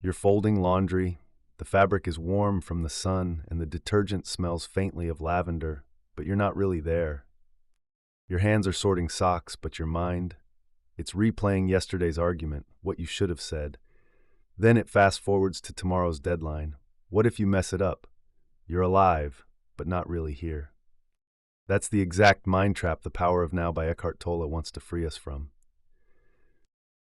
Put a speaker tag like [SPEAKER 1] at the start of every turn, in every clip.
[SPEAKER 1] You're folding laundry, the fabric is warm from the sun, and the detergent smells faintly of lavender, but you're not really there. Your hands are sorting socks, but your mind, it's replaying yesterday's argument, what you should have said. Then it fast forwards to tomorrow's deadline. What if you mess it up? You're alive, but not really here. That's the exact mind trap The Power of Now by Eckhart Tolle wants to free us from.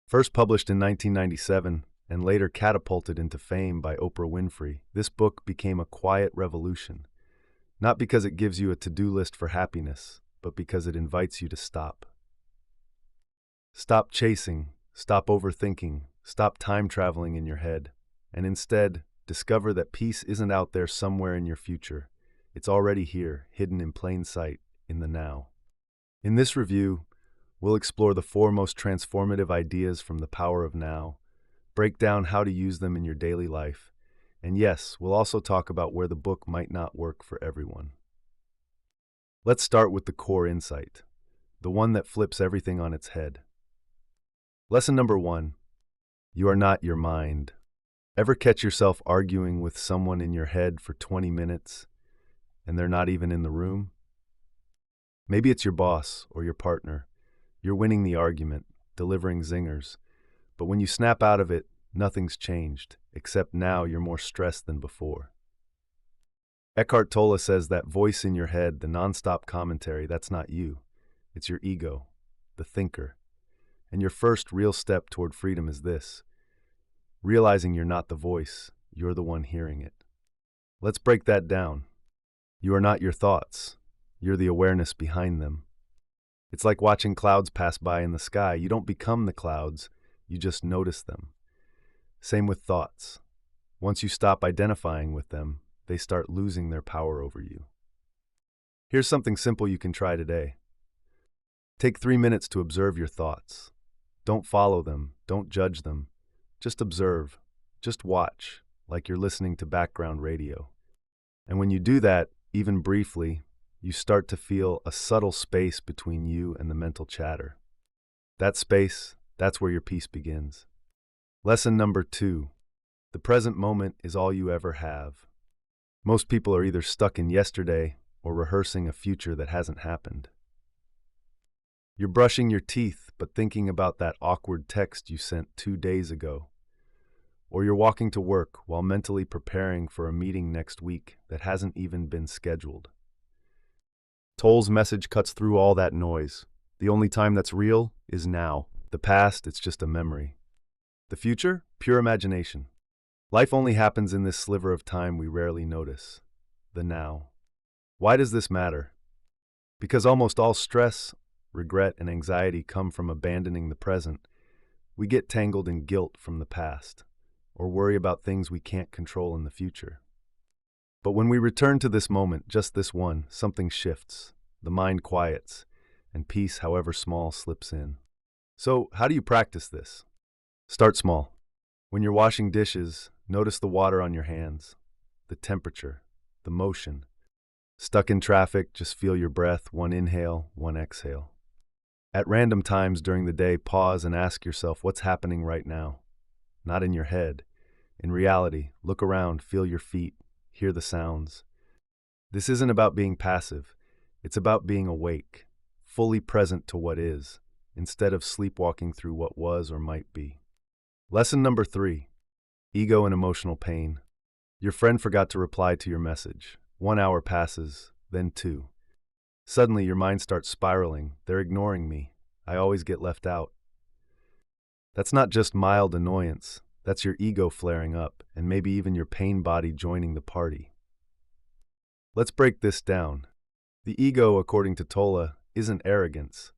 [SPEAKER 1] First published in 1997 and later catapulted into fame by Oprah Winfrey, this book became a quiet revolution. Not because it gives you a to-do list for happiness, but because it invites you to stop. Stop chasing, stop overthinking, stop time traveling in your head, and instead, discover that peace isn't out there somewhere in your future. It's already here, hidden in plain sight, in the now. In this review, we'll explore the 4 most transformative ideas from The Power of Now, break down how to use them in your daily life, and yes, we'll also talk about where the book might not work for everyone. Let's start with the core insight, the one that flips everything on its head. Lesson number 1. You are not your mind. Ever catch yourself arguing with someone in your head for 20 minutes, and they're not even in the room? Maybe it's your boss or your partner. You're winning the argument, delivering zingers. But when you snap out of it, nothing's changed, except now you're more stressed than before. Eckhart Tolle says that voice in your head, the nonstop commentary, that's not you. It's your ego, the thinker. And your first real step toward freedom is this: realizing you're not the voice, you're the one hearing it. Let's break that down. You are not your thoughts. You're the awareness behind them. It's like watching clouds pass by in the sky. You don't become the clouds, you just notice them. Same with thoughts. Once you stop identifying with them, they start losing their power over you. Here's something simple you can try today. Take 3 minutes to observe your thoughts. Don't follow them, don't judge them. Just observe, just watch, like you're listening to background radio. And when you do that, even briefly, you start to feel a subtle space between you and the mental chatter. That space, that's where your peace begins. Lesson number 2. The present moment is all you ever have. Most people are either stuck in yesterday or rehearsing a future that hasn't happened. You're brushing your teeth, but thinking about that awkward text you sent 2 days ago. Or you're walking to work while mentally preparing for a meeting next week that hasn't even been scheduled. Tolle's message cuts through all that noise. The only time that's real is now. The past, it's just a memory. The future, pure imagination. Life only happens in this sliver of time we rarely notice, the now. Why does this matter? Because almost all stress, regret, and anxiety come from abandoning the present. We get tangled in guilt from the past, or worry about things we can't control in the future. But when we return to this moment, just this one, something shifts, the mind quiets, and peace, however small, slips in. So, how do you practice this? Start small. When you're washing dishes, notice the water on your hands, the temperature, the motion. Stuck in traffic, just feel your breath, one inhale, one exhale. At random times during the day, pause and ask yourself what's happening right now. Not in your head. In reality, look around, feel your feet, hear the sounds. This isn't about being passive. It's about being awake, fully present to what is, instead of sleepwalking through what was or might be. Lesson number 3. Ego and emotional pain. Your friend forgot to reply to your message. 1 hour passes, then 2. Suddenly your mind starts spiraling. They're ignoring me. I always get left out. That's not just mild annoyance. That's your ego flaring up, and maybe even your pain body joining the party. Let's break this down. The ego, according to Tolle, isn't arrogance.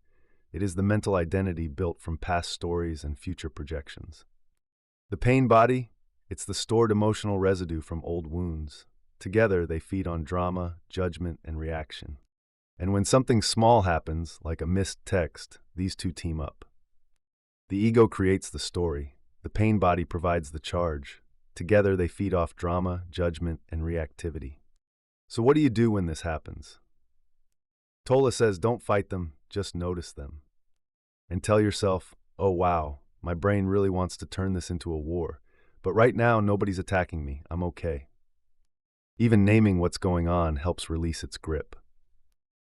[SPEAKER 1] It is the mental identity built from past stories and future projections. The pain body, it's the stored emotional residue from old wounds. Together, they feed on drama, judgment, and reaction. And when something small happens, like a missed text, these two team up. The ego creates the story. The pain body provides the charge. Together, they feed off drama, judgment, and reactivity. So what do you do when this happens? Tolle says don't fight them, just notice them. And tell yourself, oh wow, my brain really wants to turn this into a war, But right now, nobody's attacking me. I'm okay. Even naming what's going on helps release its grip.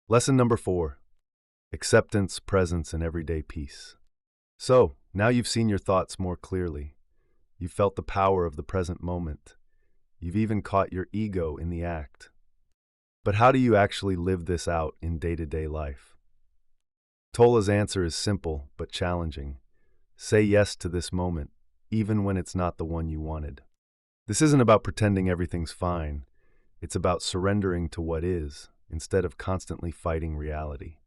[SPEAKER 1] Lesson number 4. Acceptance, presence, and everyday peace. So, now you've seen your thoughts more clearly. You've felt the power of the present moment. You've even caught your ego in the act. But how do you actually live this out in day-to-day life? Tolle's answer is simple but challenging. Say yes to this moment, even when it's not the one you wanted. This isn't about pretending everything's fine. It's about surrendering to what is, instead of constantly fighting reality.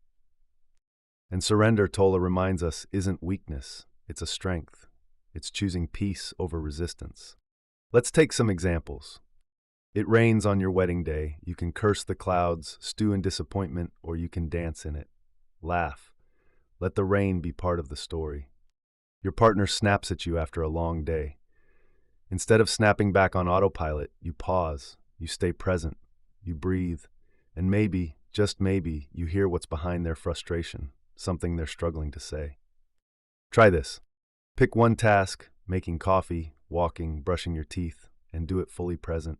[SPEAKER 1] And surrender, Tolle reminds us, isn't weakness, it's a strength. It's choosing peace over resistance. Let's take some examples. It rains on your wedding day. You can curse the clouds, stew in disappointment, or you can dance in it. Laugh. Let the rain be part of the story. Your partner snaps at you after a long day. Instead of snapping back on autopilot, you pause, you stay present, you breathe, and maybe, just maybe, you hear what's behind their frustration, something they're struggling to say. Try this. Pick one task, making coffee, walking, brushing your teeth, and do it fully present.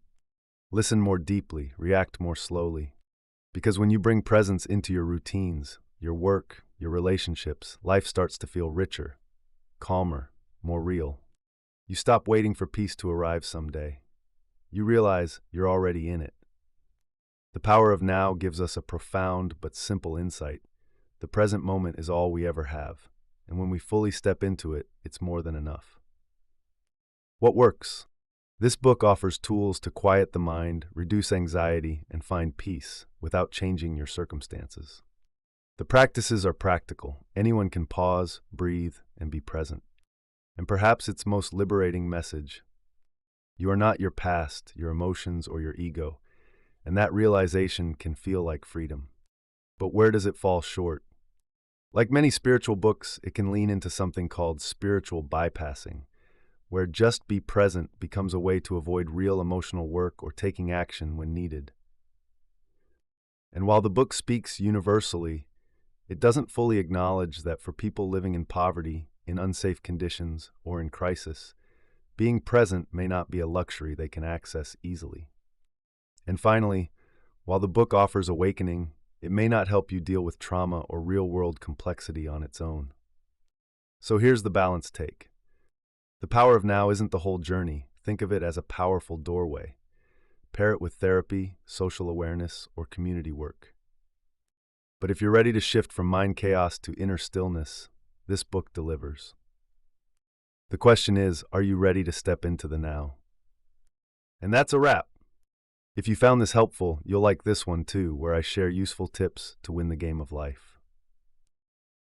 [SPEAKER 1] Listen more deeply, react more slowly. Because when you bring presence into your routines, your work, your relationships, life starts to feel richer, calmer, more real. You stop waiting for peace to arrive someday. You realize you're already in it. The power of now gives us a profound but simple insight. The present moment is all we ever have, and when we fully step into it, it's more than enough. What works? This book offers tools to quiet the mind, reduce anxiety, and find peace without changing your circumstances. The practices are practical. Anyone can pause, breathe, and be present. And perhaps its most liberating message: you are not your past, your emotions, or your ego, and that realization can feel like freedom. But where does it fall short? Like many spiritual books, it can lean into something called spiritual bypassing, where just be present becomes a way to avoid real emotional work or taking action when needed. And while the book speaks universally, it doesn't fully acknowledge that for people living in poverty, in unsafe conditions, or in crisis, being present may not be a luxury they can access easily. And finally, while the book offers awakening, it may not help you deal with trauma or real-world complexity on its own. So here's the balanced take. The power of now isn't the whole journey. Think of it as a powerful doorway. Pair it with therapy, social awareness, or community work. But if you're ready to shift from mind chaos to inner stillness, this book delivers. The question is, are you ready to step into the now? And that's a wrap. If you found this helpful, you'll like this one too, where I share useful tips to win the game of life.